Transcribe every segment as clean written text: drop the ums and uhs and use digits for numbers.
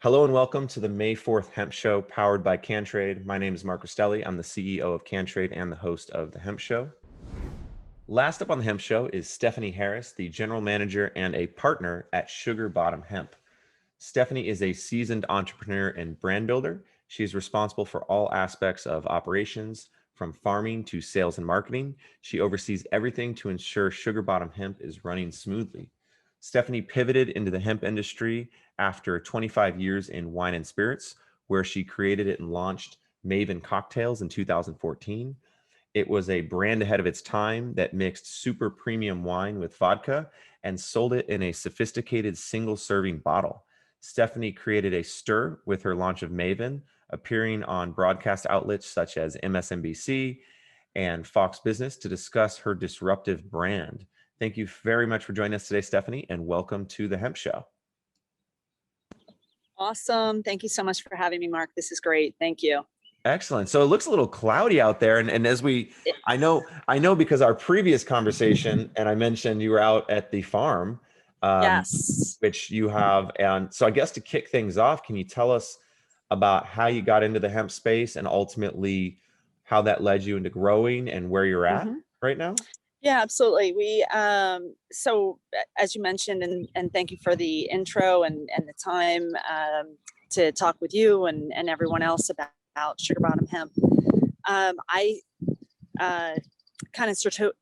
Hello and welcome to the May 4th Hemp Show powered by CannTrade. My name is Mark Restelli. I'm the CEO of CannTrade and the host of the Hemp Show. Last up on the Hemp Show is Stephenie Harris, the general manager and a partner at Sugar Bottom Hemp. Stephenie is a seasoned entrepreneur and brand builder. She is responsible for all aspects of operations, from farming to sales and marketing. She oversees everything to ensure Sugar Bottom Hemp is running smoothly. Stephenie pivoted into the hemp industry after 25 years in wine and spirits, where she created it and launched Maven Cocktails in 2014. It was a brand ahead of its time that mixed super premium wine with vodka and sold it in a sophisticated single-serving bottle. Stephenie created a stir with her launch of Maven, appearing on broadcast outlets such as MSNBC and Fox Business to discuss her disruptive brand. Thank you very much for joining us today, Stephenie, and welcome to the Hemp Show. Awesome. Thank you so much for having me, Mark. This is great. Thank you. Excellent. So it looks a little cloudy out there. And as I know because our previous conversation, and I mentioned you were out at the farm, Yes. which you have. And so I guess to kick things off, can you tell us about how you got into the hemp space and ultimately how that led you into growing and where you're at right now? Yeah, absolutely. So as you mentioned, and thank you for the intro and the time to talk with you and everyone else about Sugar Bottom Hemp. I kind of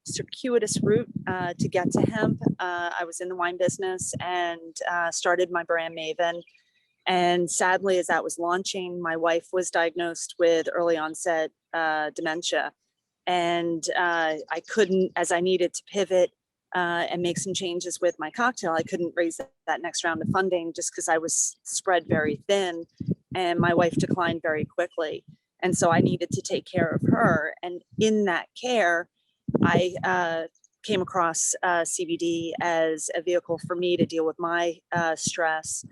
circuitous route to get to hemp. I was in the wine business and started my brand Maven. And sadly, as that was launching, my wife was diagnosed with early onset dementia. And I couldn't, as I needed to pivot and make some changes with my cocktail, I couldn't raise that next round of funding just because I was spread very thin and my wife declined very quickly. And so I needed to take care of her. And in that care, I came across CBD as a vehicle for me to deal with my stress.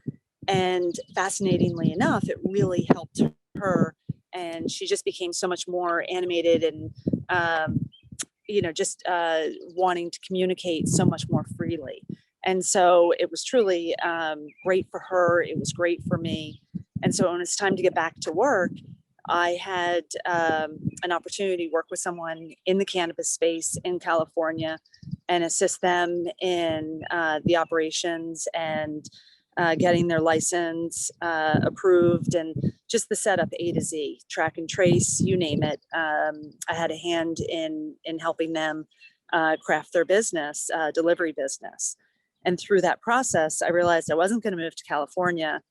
And fascinatingly enough, it really helped her. And she just became so much more animated and, just wanting to communicate so much more freely. And so it was truly great for her. It was great for me. And so when it's time to get back to work, I had an opportunity to work with someone in the cannabis space in California and assist them in the operations and getting their license approved and just the setup A to Z, track and trace, you name it. I had a hand in helping them craft their business, delivery business. And through that process, I realized I wasn't going to move to California,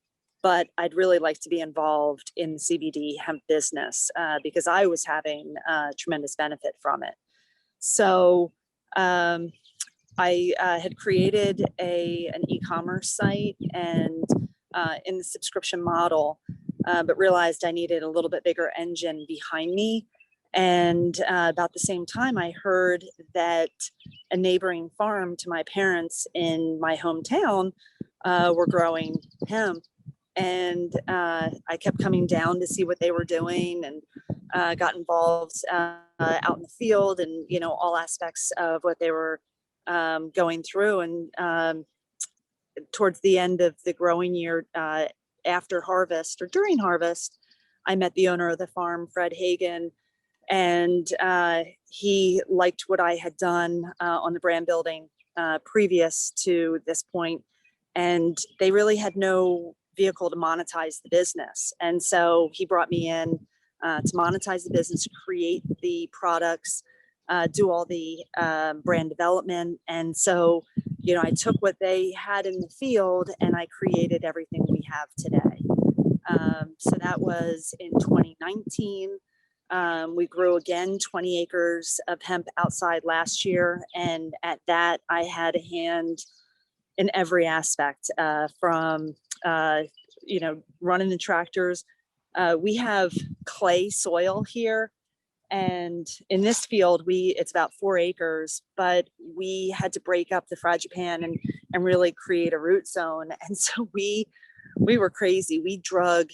but I'd really like to be involved in the CBD hemp business because I was having tremendous benefit from it. So I had created an e-commerce site and in the subscription model, but realized I needed a little bit bigger engine behind me. And about the same time, I heard that a neighboring farm to my parents in my hometown were growing hemp. And I kept coming down to see what they were doing and got involved out in the field and, all aspects of what they were going through. And towards the end of the growing year, after harvest or during harvest, I met the owner of the farm, Fred Hagen, and he liked what I had done on the brand building previous to this point. And they really had no vehicle to monetize the business. And so he brought me in to monetize the business, create the products, do all the brand development. And so, I took what they had in the field and I created everything we have today. So that was in 2019. We grew again 20 acres of hemp outside last year. And at that, I had a hand in every aspect from, running the tractors. We have clay soil here. And in this field, it's about 4 acres, but we had to break up the fragipan and really create a root zone. And so we were crazy. We dug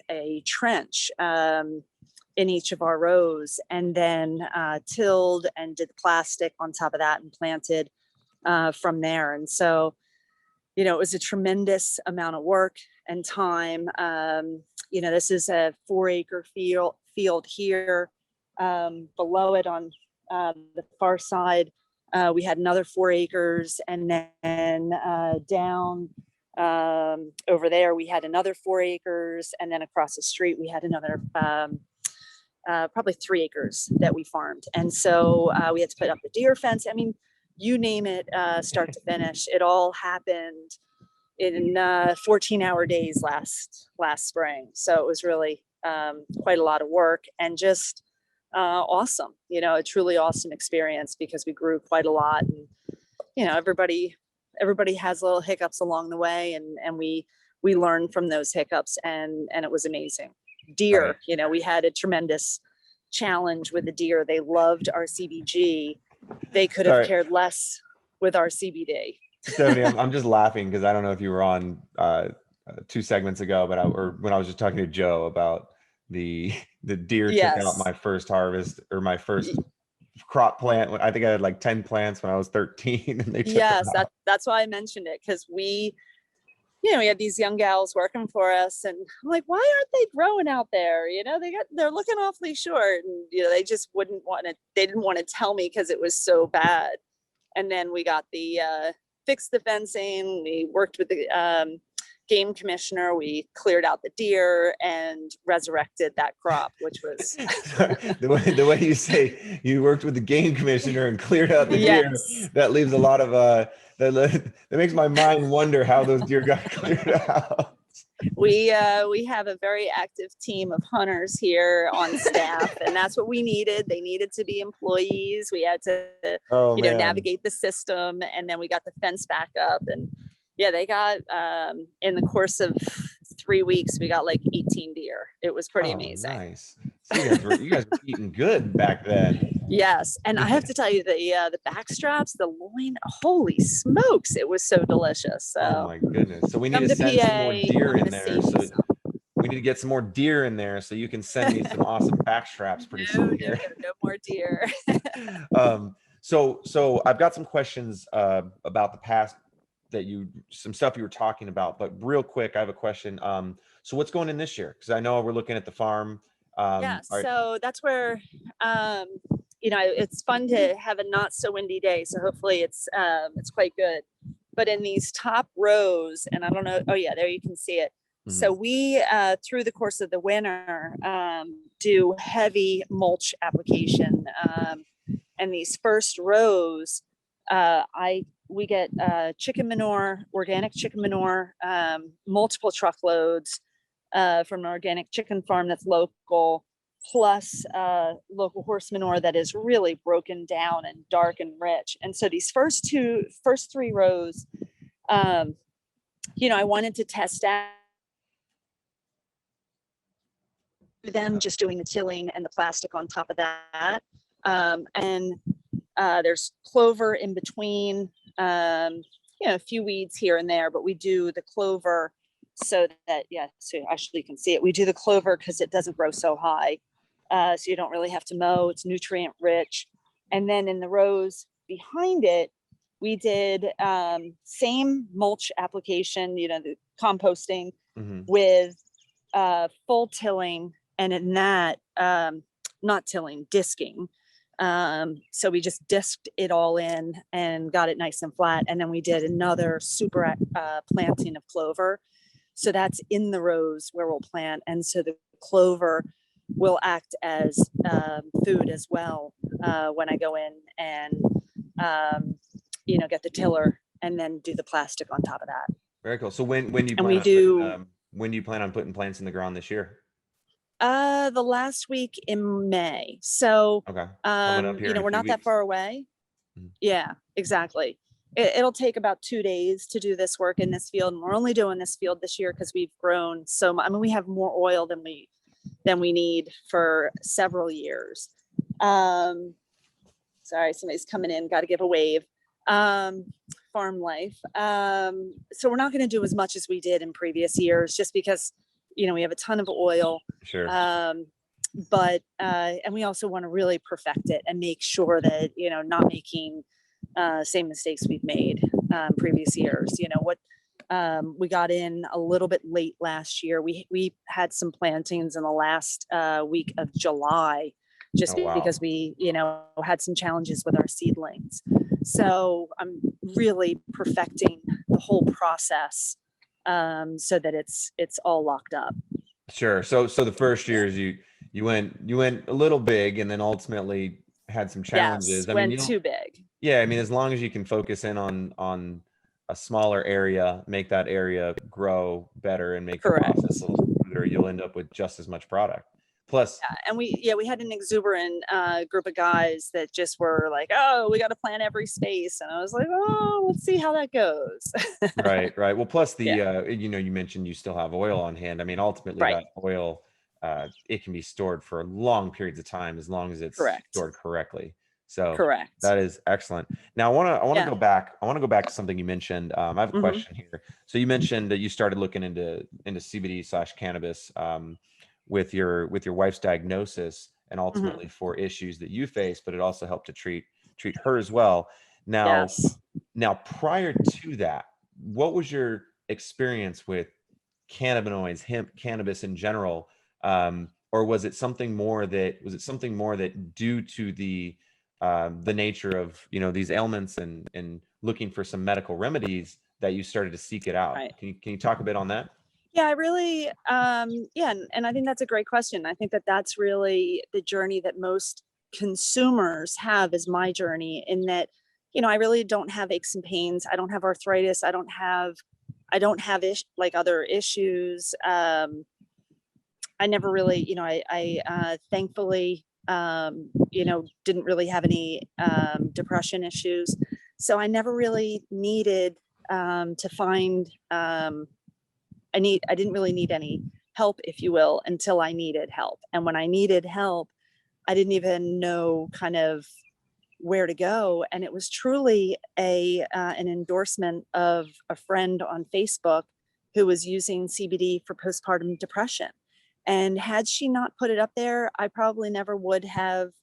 a trench in each of our rows and then tilled and did plastic on top of that and planted from there. And so, it was a tremendous amount of work and time. This is a 4-acre field here. Below it on the far side, we had another 4 acres, and then down over there we had another 4 acres, and then across the street we had another probably 3 acres that we farmed. And so we had to put up the deer fence. I mean, you name it, start to finish. It all happened in 14-hour days last spring. So it was really quite a lot of work, and just awesome. A truly awesome experience, because we grew quite a lot, and everybody has little hiccups along the way, and we learned from those hiccups, and it was amazing. Deer, Right. We had a tremendous challenge with the deer. They loved our CBG. They could have Sorry. cared less with our CBD. Stephenie, I'm just laughing because I don't know if you were on 2 segments ago, but or when I was just talking to Joe about the deer took out Yes. my first harvest, or my first crop plant. I think I had like 10 plants when I was 13, and they took Yes, them out. that's why I mentioned it, because we had these young gals working for us, and I'm like, why aren't they growing out there? They're looking awfully short, and they just they didn't want to tell me because it was so bad. And then we got fixed the fencing. We worked with the game commissioner. We cleared out the deer and resurrected that crop, which was the way you say you worked with the game commissioner and cleared out the Yes. deer, that leaves a lot of that makes my mind wonder how those deer got cleared out. We have a very active team of hunters here on staff, and that's what we needed. They needed to be employees. We had to navigate the system, and then we got the fence back up, and they got in the course of 3 weeks we got like 18 deer. It was pretty amazing. Nice. So you guys were eating good back then. Yes, and I have to tell you, the back straps, the loin, holy smokes, it was so delicious. So oh my goodness. So we need to send some more deer in there. So we need to get some more deer in there so you can send me some awesome back straps pretty soon here. No more deer. So I've got some questions about the past, some stuff you were talking about, but real quick, I have a question. So what's going in this year? Because I know we're looking at the farm. So that's where it's fun to have a not so windy day. So hopefully it's quite good. But in these top rows, and I don't know, oh yeah, there you can see it. Mm-hmm. So we through the course of the winter do heavy mulch application. And these first rows, we get chicken manure, organic chicken manure, multiple truckloads from an organic chicken farm that's local, plus local horse manure that is really broken down and dark and rich. And so these first 3 rows, I wanted to test out them just doing the tilling and the plastic on top of that. And there's clover in between, a few weeds here and there, but we do the clover so that, so actually you can see it. We do the clover because it doesn't grow so high. So you don't really have to mow. It's nutrient rich. And then in the rows behind it, we did same mulch application, the composting with full tilling. And in that, not tilling, disking. So we just disked it all in and got it nice and flat. And then we did another super planting of clover. So that's in the rows where we'll plant. And so the clover will act as food as well when I go in and, get the tiller and then do the plastic on top of that. Very cool. So when do you plan on putting plants in the ground this year? The last week in May. So, okay. We're not that far away. Mm-hmm. Yeah, exactly. It'll take about 2 days to do this work in this field. And we're only doing this field this year because we've grown so much. I mean, we have more oil than we need for several years. Sorry, somebody's coming in. Got to give a wave. Farm life. So we're not going to do as much as we did in previous years, just because we have a ton of oil. Sure. But and we also want to really perfect it and make sure that not making same mistakes we've made previous years. We got in a little bit late last year. We had some plantings in the last week of July, just Oh, wow. because we, had some challenges with our seedlings. So I'm really perfecting the whole process so that it's all locked up. Sure. So the first years you went a little big, and then ultimately had some Yes, challenges. I mean, went too big. yeah, I mean, as long as you can focus in on a smaller area, make that area grow better and make the Correct. process a little smoother, you'll end up with just as much product. Plus, And we had an exuberant group of guys that just were like, oh, we got to plant every space. And I was like, oh, let's see how that goes. right. Well, plus the, Yeah. you mentioned you still have oil on hand. I mean, ultimately Right. that oil, it can be stored for long periods of time as long as it's Correct. stored correctly. So Correct. that is excellent. Now I want to Yeah. go back. I want to go back to something you mentioned. I have a Mhm. question here. So you mentioned that you started looking into CBD/cannabis with your wife's diagnosis, and ultimately Mhm. for issues that you face, but it also helped to treat her as well. Now, Yes. prior to that, what was your experience with cannabinoids, hemp, cannabis in general? Or was it something more that due to the nature of, these ailments and looking for some medical remedies, that you started to seek it out? Right. Can you talk a bit on that? Yeah, I really, yeah, and I think that's a great question. I think that that's really the journey that most consumers have, is my journey, in that, I really don't have aches and pains. I don't have arthritis. I don't have like other issues. I never really, I thankfully, didn't really have any depression issues. So I never really needed to find, I didn't really need any help, if you will, until I needed help. And when I needed help, I didn't even know kind of where to go. And it was truly an endorsement of a friend on Facebook who was using CBD for postpartum depression. And had she not put it up there, I probably never would have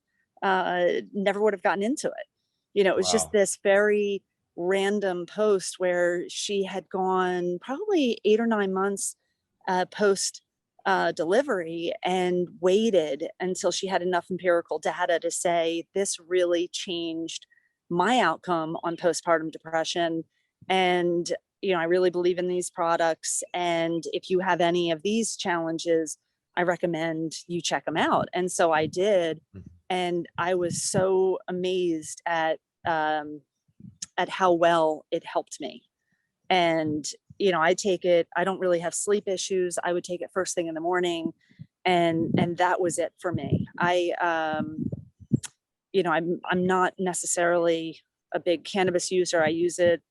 gotten into it. It was just Wow. this very random post where she had gone probably 8 or 9 months post delivery and waited until she had enough empirical data to say, this really changed my outcome on postpartum depression. And, I really believe in these products. And if you have any of these challenges, I recommend you check them out. And so I did. And I was so amazed at how well it helped me. And, I take it, I don't really have sleep issues. I would take it first thing in the morning, and that was it for me. I'm not necessarily a big cannabis user. I use it,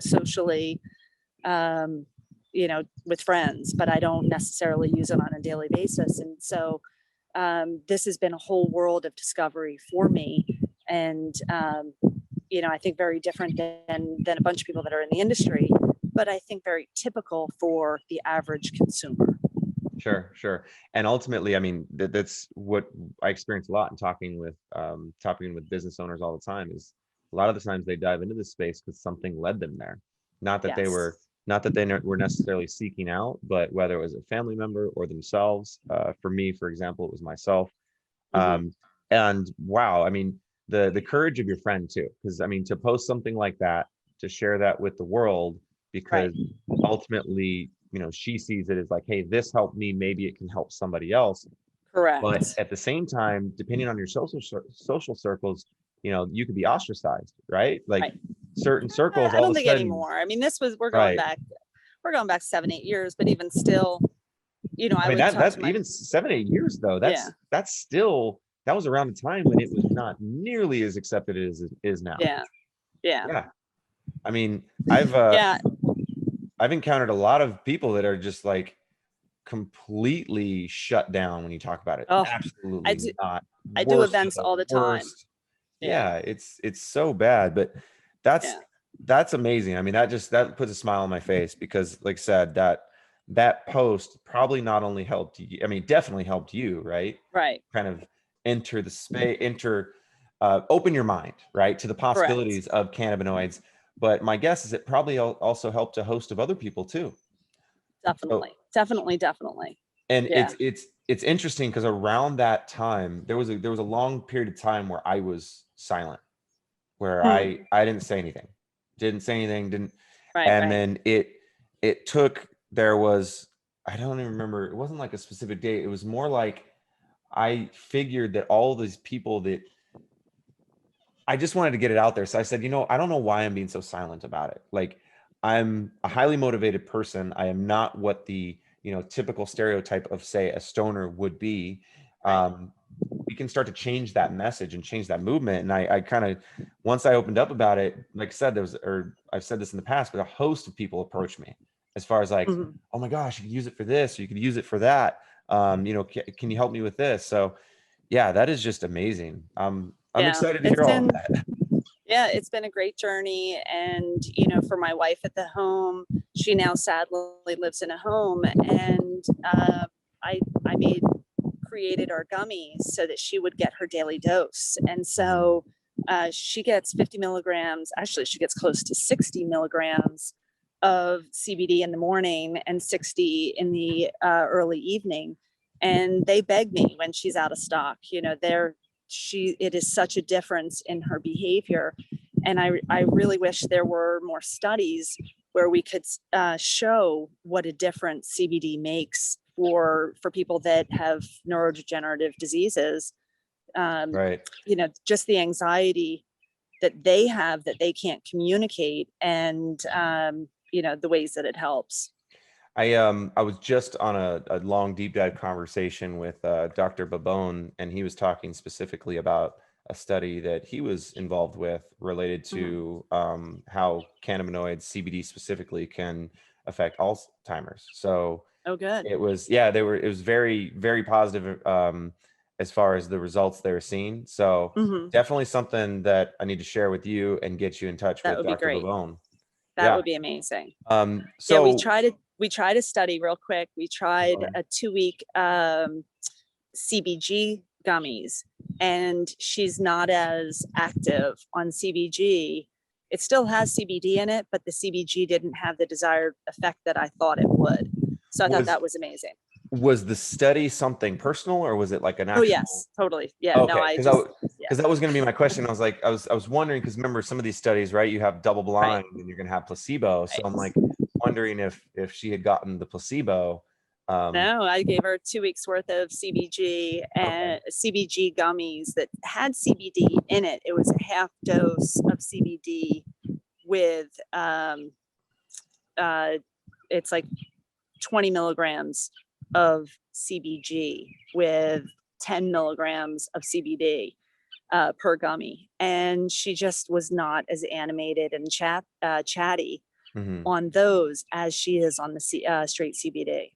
socially, with friends, but I don't necessarily use it on a daily basis. And so this has been a whole world of discovery for me. And I think very different than a bunch of people that are in the industry, but I think very typical for the average consumer. Sure. And ultimately, I mean, that's what I experience a lot in talking with business owners all the time. Is a lot of the times they dive into this space because something led them there. Not that Yes. were necessarily seeking out, but whether it was a family member or themselves. For me, for example, it was myself. Mm-hmm. And wow, I mean, the courage of your friend too, because I mean, to post something like that, to share that with the world, Right. because ultimately, she sees it as like, hey, this helped me, maybe it can help somebody else. But Correct. at the same time, depending on your social circles, you could be ostracized, right? Like Right. certain circles, I all don't of a think sudden, anymore. I mean, we're going right? back, 7, 8 years, but even still, I I mean, would talk that to my, even 7, 8 years though, yeah, that's still, that was around the time when it was not nearly as accepted as it is now. yeah, yeah, Yeah. I mean, yeah. I've encountered a lot of people that are just like completely shut down when you talk about it. Oh, I Absolutely do, not. I do Worst of events the all the time. worst. Yeah, Yeah, it's so bad, but that's yeah, that's amazing. I mean, that puts a smile on my face, because like I said, that post probably not only helped you, I mean, definitely helped you, right? right, Kind of open your mind, right, to the correct. possibilities of cannabinoids. but my guess is it probably also helped a host of other people too. Definitely, definitely. And Yeah. it's interesting because around that time there was a long period of time where I was silent, where Hmm. I didn't say anything, didn't. Right, And right. then it took, there was, I don't even remember, it wasn't like a specific date, it was more like I figured that all these people that I just wanted to get it out there. So I said, I don't know why I'm being so silent about it. Like, I'm a highly motivated person. I am not what the, typical stereotype of, say, a stoner would be. Right. We can start to change that message and change that movement. And I kind of, once I opened up about it, like I said, I've said this in the past, but a host of people approached me as far as like, Hmm. oh my gosh, you could use it for this, or you could use it for that. Can you help me with this? So yeah, that is just amazing. I'm Yeah, excited to hear all of that. yeah, it's been a great journey. And, for my wife at the home, she now sadly lives in a home. And I created our gummies so that she would get her daily dose. And so she gets 50 milligrams, actually, she gets close to 60 milligrams of CBD in the morning and 60 in the early evening. And they beg me when she's out of stock, it is such a difference in her behavior. And I really wish there were more studies where we could show what a difference CBD makes for people that have neurodegenerative diseases. Right. Just the anxiety that they have that they can't communicate, and the ways that it helps. I was just on a long deep dive conversation with Dr. Babone, and he was talking specifically about a study that he was involved with related Mhm. to how cannabinoids, CBD specifically, can affect Alzheimer's. So Oh, good. it was, it was very, very positive as far as the results they were seeing. So Hmm. definitely something that I need to share with you and get you in touch That with would be Dr. great. Babone. That Yeah. would be amazing. Yeah, So we tried a study real quick. We tried a 2-week CBG gummies, and she's not as active on CBG. It still has CBD in it, but the CBG didn't have the desired effect that I thought it would. So I thought was that was amazing. was the study something personal, or was it like an Oh, actual? yes, totally. Yeah, no, Okay, I because just, yeah, that was going to be my question. I was like, I was wondering, because remember some of these studies, right? You have double right, blind and you're going to have placebo. So I'm right. like wondering if she had gotten the placebo. No, I gave her 2 weeks worth of CBG Okay. and CBG gummies that had CBD in it. It was a half dose of CBD with uh, it's like 20 milligrams of CBG with 10 milligrams of CBD per gummy. And she just was not as animated and chatty Hmm. on those as she is on the straight CBD.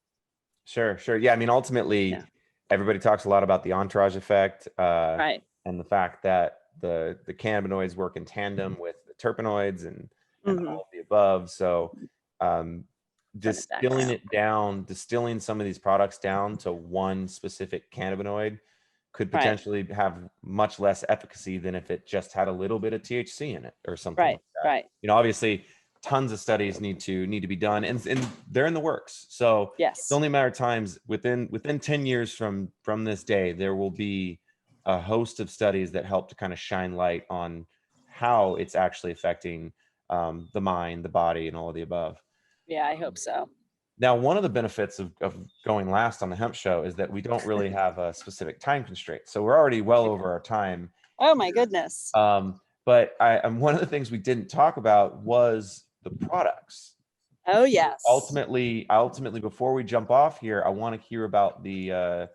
Sure, sure. Yeah, I mean, Yeah, ultimately, everybody talks a lot about the entourage effect, right. and the fact that the cannabinoids work in tandem with the terpenoids and Hmm. all of the above. So, um, Turn it back down. distilling some of these products down to one specific cannabinoid could Right, potentially have much less efficacy than if it just had a little bit of THC in it or something right, like that. right. Obviously, tons of studies need to be done, and they're in the works. So it's Yes. only a matter of times, within 10 years from this day, there will be a host of studies that help to kind of shine light on how it's actually affecting the mind, the body, and all of the above. Yeah, I hope so. Now, one of the benefits of going last on the Hemp Show is that we don't really have a specific time constraint. So we're already well over our time. Oh my goodness. But one of the things we didn't talk about was the products. Oh yes. Ultimately, before we jump off here, I want to hear about the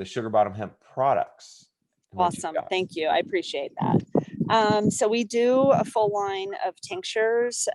Sugar Bottom Hemp products and what you've Awesome. got. Thank you. I appreciate that. So we do a full line of tinctures.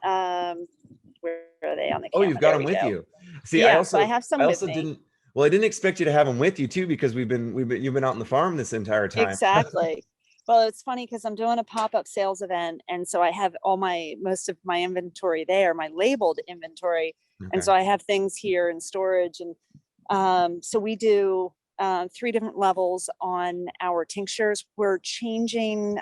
Where are they on the Oh, you've camera? got There them we with go. you. See, Yeah, so I have I some with also me. didn't. Well, I didn't expect you to have them with you too, because you've been out on the farm this entire time. Exactly. Well, it's funny because I'm doing a pop-up sales event, and so I have most of my inventory there, my labeled inventory, and Okay. so I have things here in storage. And so we do 3 different levels on our tinctures. We're changing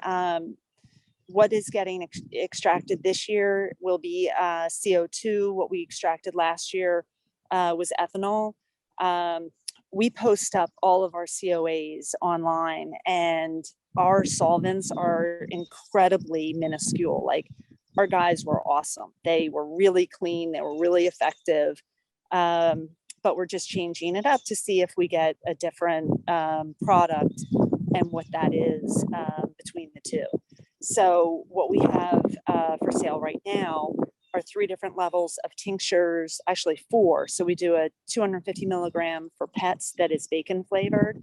what is getting extracted this year will be CO2. What we extracted last year was ethanol. We post up all of our COAs online, and our solvents are incredibly minuscule. Like, our guys were awesome. They were really clean. They were really effective. But we're just changing it up to see if we get a different product and what that is between the two. So what we have for sale right now are 3 different levels of tinctures, actually 4. So we do a 250 milligram for pets that is bacon flavored,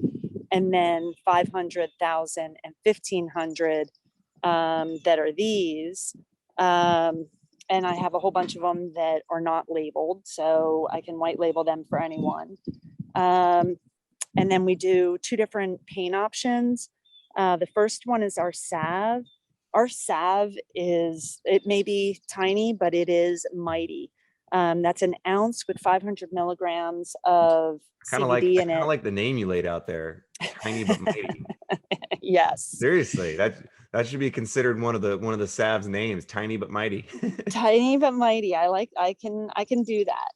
and then 500, 1,000, and 1,500 that are these. And I have a whole bunch of them that are not labeled, so I can white label them for anyone. And then we do 2 different paint options. The first one is our salve. Our salve it may be tiny, but it is mighty. That's an ounce with 500 milligrams of CBD in it. I like the name you laid out there, tiny but mighty. Yes. Seriously, that should be considered one of the salve's names, tiny but mighty. Tiny but mighty. I can do that.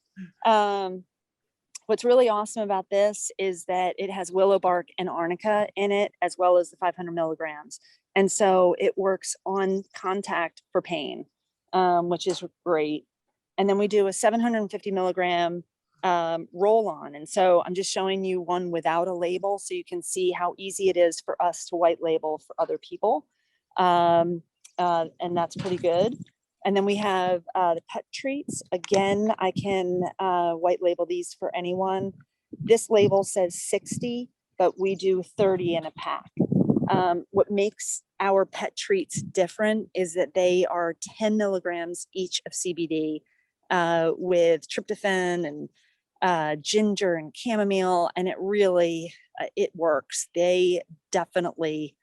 What's really awesome about this is that it has willow bark and arnica in it, as well as the 500 milligrams. And so it works on contact for pain, which is great. And then we do a 750 milligram roll on. And so I'm just showing you one without a label, so you can see how easy it is for us to white label for other people. And that's pretty good. And then we have the pet treats. Again, I can white label these for anyone. This label says 60, but we do 30 in a pack. What makes our pet treats different is that they are 10 milligrams each of CBD with tryptophan and ginger and chamomile, and it really, it works. They definitely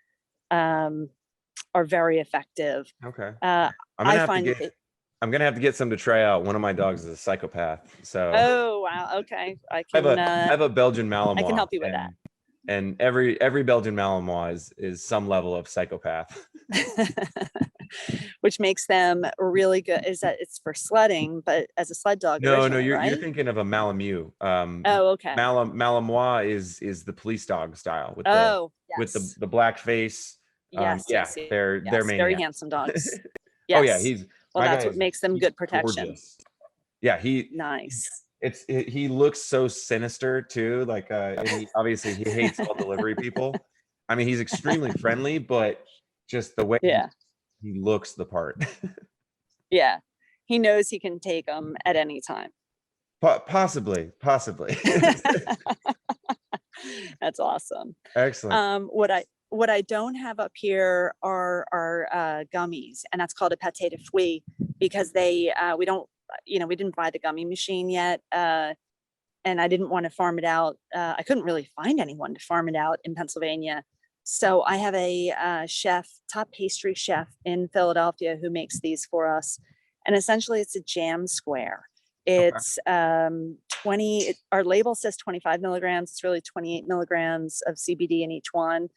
are very effective. Okay. I'm gonna have to get some to try out. One of my dogs is a psychopath, so. Oh wow! Okay, I have a Belgian Malinois. I can help you with that. And every Belgian Malinois is some level of psychopath. Which makes them really good. Is that it's for sledding, but as a sled dog. No, you're thinking of a Malamute. Oh, okay. Malinois is the police dog style with with the black face. Yes, they're very handsome dogs. Yes. Oh yeah, that's what makes them good protection. Gorgeous. Yeah, nice. He looks so sinister too. Like obviously he hates all delivery people. I mean, he's extremely friendly, but just the way he looks the part. Yeah, he knows he can take them at any time. Possibly. That's awesome. Excellent. What I don't have up here are our gummies, and that's called a pâté de fruits, because we didn't buy the gummy machine yet, and I didn't want to farm it out. I couldn't really find anyone to farm it out in Pennsylvania. So I have a top pastry chef in Philadelphia who makes these for us. And essentially it's a jam square. It's 20, our label says 25 milligrams. It's really 28 milligrams of CBD in each one.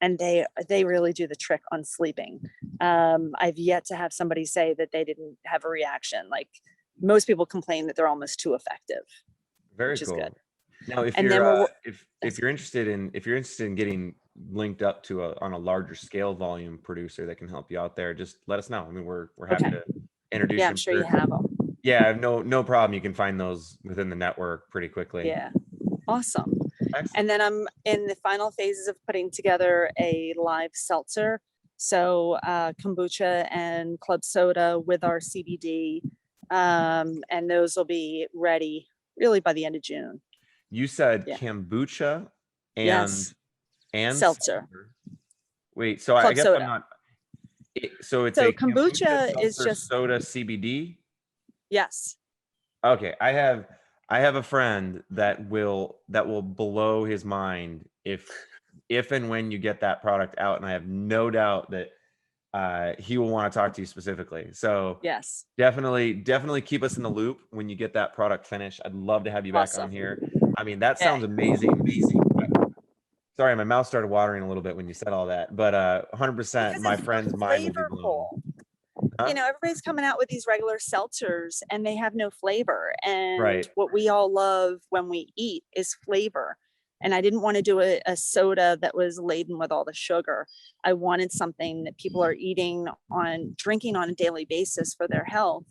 And they really do the trick on sleeping. I've yet to have somebody say that they didn't have a reaction. Like, most people complain that they're almost too effective. Very which cool. Is good. Now, if you're interested in getting linked up to on a larger scale volume producer that can help you out there, just let us know. I mean, we're happy to introduce. Yeah, I'm sure you have them. Yeah, no problem. You can find those within the network pretty quickly. Yeah, awesome. Excellent. And then I'm in the final phases of putting together a live seltzer. So kombucha and club soda with our CBD, and those will be ready really by the end of June. You said kombucha and seltzer. Wait, so club I guess soda. I'm not. So it's kombucha is just soda CBD. Yes. Okay, I have a friend that will blow his mind if and when you get that product out, and I have no doubt that he will want to talk to you specifically. So yes, definitely keep us in the loop when you get that product finished. I'd love to have you back on here. I mean, that sounds amazing. Sorry, my mouth started watering a little bit when you said all that, but 100%, Because my it's so friend's mind will be blown. flavorful. Huh? You know, everybody's coming out with these regular seltzers and they have no flavor. And Right. what we all love when we eat is flavor. And I didn't want to do a soda that was laden with all the sugar. I wanted something that people are drinking on a daily basis for their health.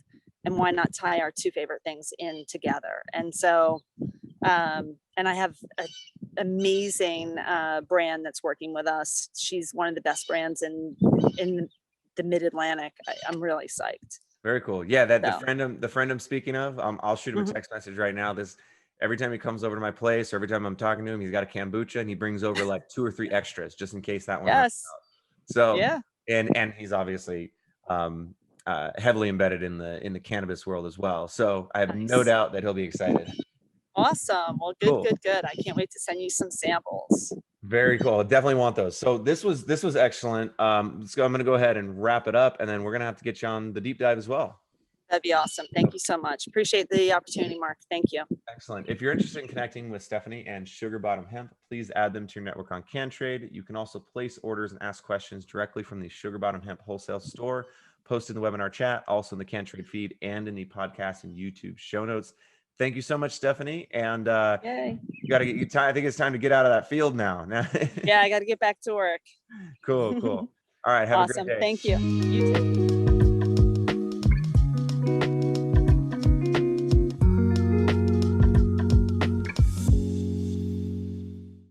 And why not tie our two favorite things in together? And so, and I have an amazing brand that's working with us. She's one of the best brands in the Mid-Atlantic. I'm really psyched. Very cool. Yeah, that So, the friend I'm speaking of, I'll shoot him a mhm. text message right now. Every time he comes over to my place, or every time I'm talking to him, he's got a kombucha and he brings over like 2 or 3 extras just in case that one runs Yes. out. So, Yeah. and he's obviously heavily embedded in the cannabis world as well. So I have no Nice. doubt that he'll be excited. Awesome. Well, good, Cool. good, good. I can't wait to send you some samples. Very cool. I definitely want those. So this was excellent. So I'm gonna go ahead and wrap it up, and then we're gonna have to get you on the deep dive as well. That'd be awesome. Thank you so much. Appreciate the opportunity, Mark. Thank you. Excellent. If you're interested in connecting with Stephenie and Sugar Bottom Hemp, please add them to your network on CannTrade. You can also place orders and ask questions directly from the Sugar Bottom Hemp wholesale store, posted in the webinar chat, also in the CannTrade feed, and in the podcast and YouTube show notes. Thank you so much, Stephenie. And Yay. you got to get you time. I think it's time to get out of that field now. Yeah, I got to get back to work. Cool. All right. Have a great Awesome. day. Thank you. You too.